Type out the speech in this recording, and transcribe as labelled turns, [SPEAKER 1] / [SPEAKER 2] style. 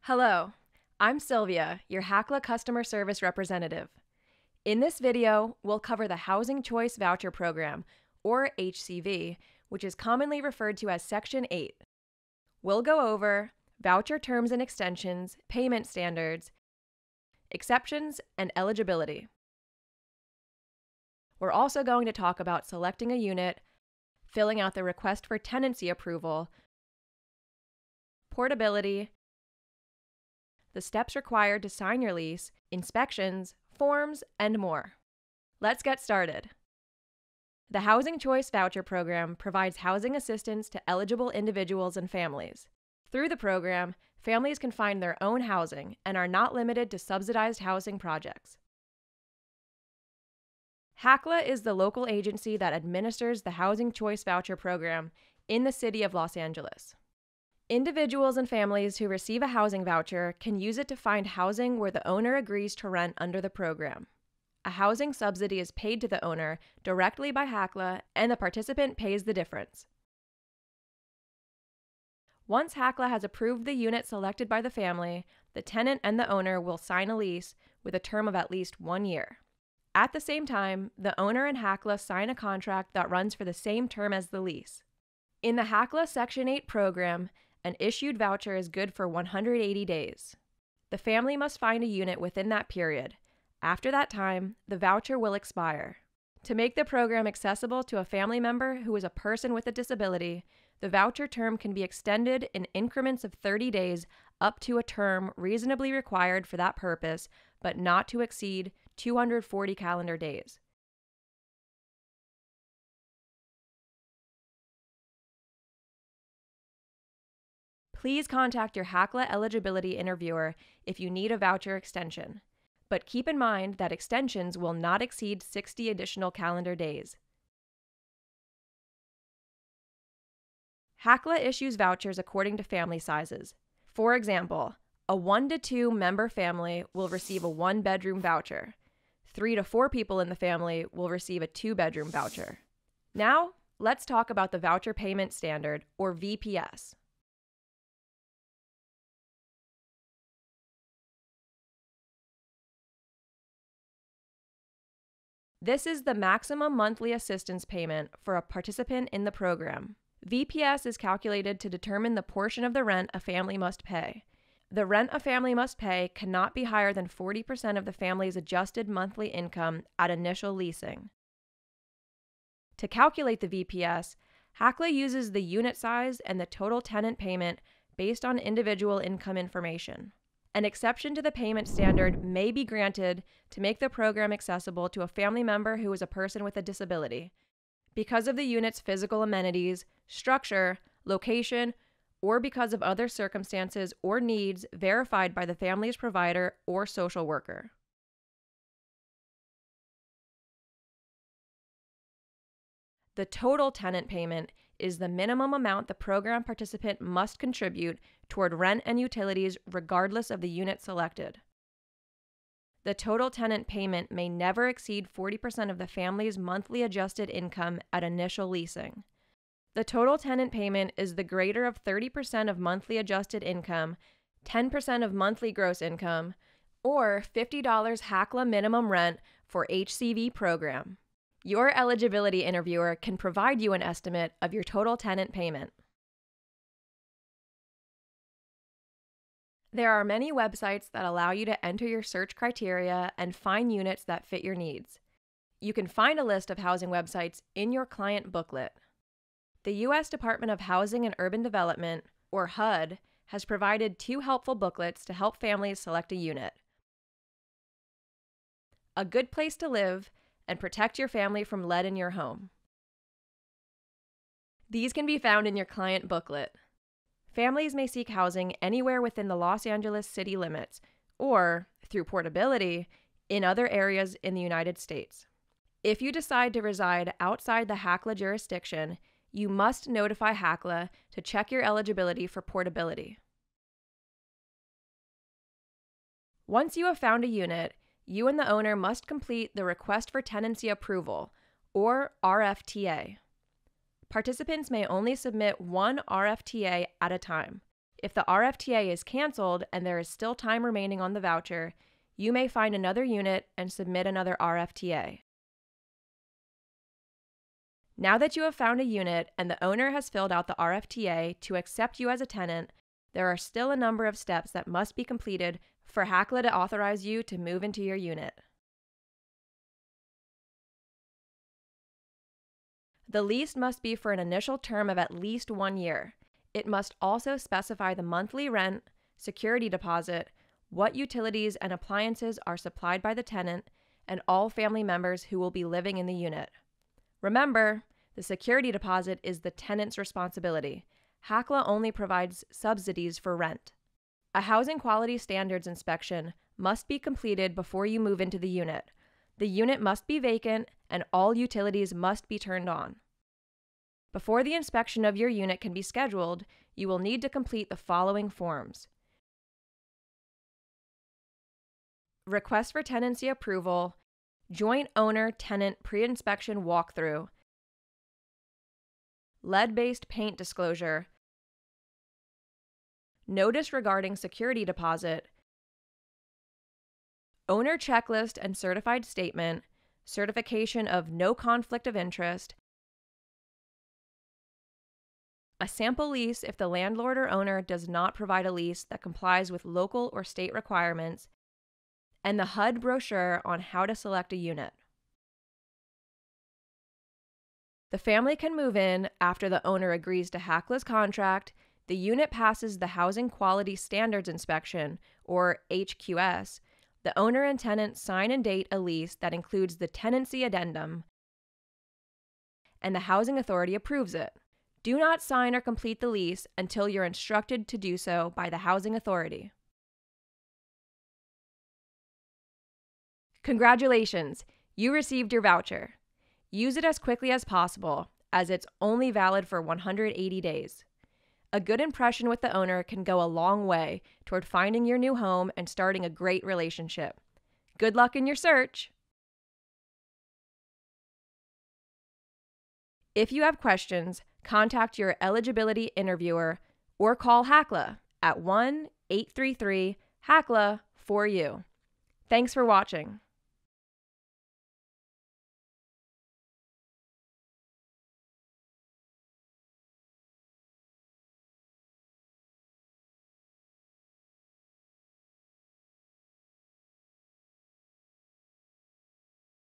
[SPEAKER 1] Hello, I'm Sylvia, your HACLA customer service representative. In this video, we'll cover the Housing Choice Voucher Program, or HCV, which is commonly referred to as Section 8. We'll go over voucher terms and extensions, payment standards, exceptions, and eligibility. We're also going to talk about selecting a unit, filling out the request for tenancy approval, portability, the steps required to sign your lease, inspections, forms, and more. Let's get started. The Housing Choice Voucher Program provides housing assistance to eligible individuals and families. Through the program, families can find their own housing and are not limited to subsidized housing projects. HACLA is the local agency that administers the Housing Choice Voucher Program in the City of Los Angeles. Individuals and families who receive a housing voucher can use it to find housing where the owner agrees to rent under the program. A housing subsidy is paid to the owner directly by HACLA, and the participant pays the difference. Once HACLA has approved the unit selected by the family, the tenant and the owner will sign a lease with a term of at least 1 year. At the same time, the owner and HACLA sign a contract that runs for the same term as the lease. In the HACLA Section 8 program, an issued voucher is good for 180 days. The family must find a unit within that period. After that time, the voucher will expire. To make the program accessible to a family member who is a person with a disability, the voucher term can be extended in increments of 30 days up to a term reasonably required for that purpose, but not to exceed 240 calendar days. Please contact your HACLA eligibility interviewer if you need a voucher extension, but keep in mind that extensions will not exceed 60 additional calendar days. HACLA issues vouchers according to family sizes. For example, a 1 to 2 member family will receive a 1-bedroom voucher. 3 to 4 people in the family will receive a 2-bedroom voucher. Now, let's talk about the Voucher Payment Standard, or VPS. This is the maximum monthly assistance payment for a participant in the program. VPS is calculated to determine the portion of the rent a family must pay. The rent a family must pay cannot be higher than 40% of the family's adjusted monthly income at initial leasing. To calculate the VPS, HACLA uses the unit size and the total tenant payment based on individual income information. An exception to the payment standard may be granted to make the program accessible to a family member who is a person with a disability, because of the unit's physical amenities, structure, location, or because of other circumstances or needs verified by the family's provider or social worker. The total tenant payment is the minimum amount the program participant must contribute toward rent and utilities regardless of the unit selected. The total tenant payment may never exceed 40% of the family's monthly adjusted income at initial leasing. The total tenant payment is the greater of 30% of monthly adjusted income, 10% of monthly gross income, or $50 HACLA minimum rent for HCV program. Your eligibility interviewer can provide you an estimate of your total tenant payment. There are many websites that allow you to enter your search criteria and find units that fit your needs. You can find a list of housing websites in your client booklet. The U.S. Department of Housing and Urban Development, or HUD, has provided 2 helpful booklets to help families select a unit: A Good Place to Live and Protect Your Family from Lead in Your Home. These can be found in your client booklet. Families may seek housing anywhere within the Los Angeles city limits, or, through portability, in other areas in the United States. If you decide to reside outside the HACLA jurisdiction, you must notify HACLA to check your eligibility for portability. Once you have found a unit, you and the owner must complete the Request for Tenancy Approval, or RFTA. Participants may only submit one RFTA at a time. If the RFTA is canceled and there is still time remaining on the voucher, you may find another unit and submit another RFTA. Now that you have found a unit and the owner has filled out the RFTA to accept you as a tenant, there are still a number of steps that must be completed for HACLA to authorize you to move into your unit. The lease must be for an initial term of at least 1 year. It must also specify the monthly rent, security deposit, what utilities and appliances are supplied by the tenant, and all family members who will be living in the unit. Remember, the security deposit is the tenant's responsibility. HACLA only provides subsidies for rent. A housing quality standards inspection must be completed before you move into the unit. The unit must be vacant and all utilities must be turned on. Before the inspection of your unit can be scheduled, you will need to complete the following forms: request for tenancy approval, joint owner-tenant pre-inspection walkthrough, lead-based paint disclosure, notice regarding security deposit, owner checklist and certified statement, certification of no conflict of interest, a sample lease if the landlord or owner does not provide a lease that complies with local or state requirements, and the HUD brochure on how to select a unit. The family can move in after the owner agrees to HACLA's contract, the unit passes the Housing Quality Standards Inspection, or HQS, the owner and tenant sign and date a lease that includes the tenancy addendum, and the housing authority approves it. Do not sign or complete the lease until you're instructed to do so by the housing authority. Congratulations! You received your voucher. Use it as quickly as possible, as it's only valid for 180 days. A good impression with the owner can go a long way toward finding your new home and starting a great relationship. Good luck in your search! If you have questions, contact your eligibility interviewer or call HACLA at 1-833-HACLA-4U. Thanks for watching.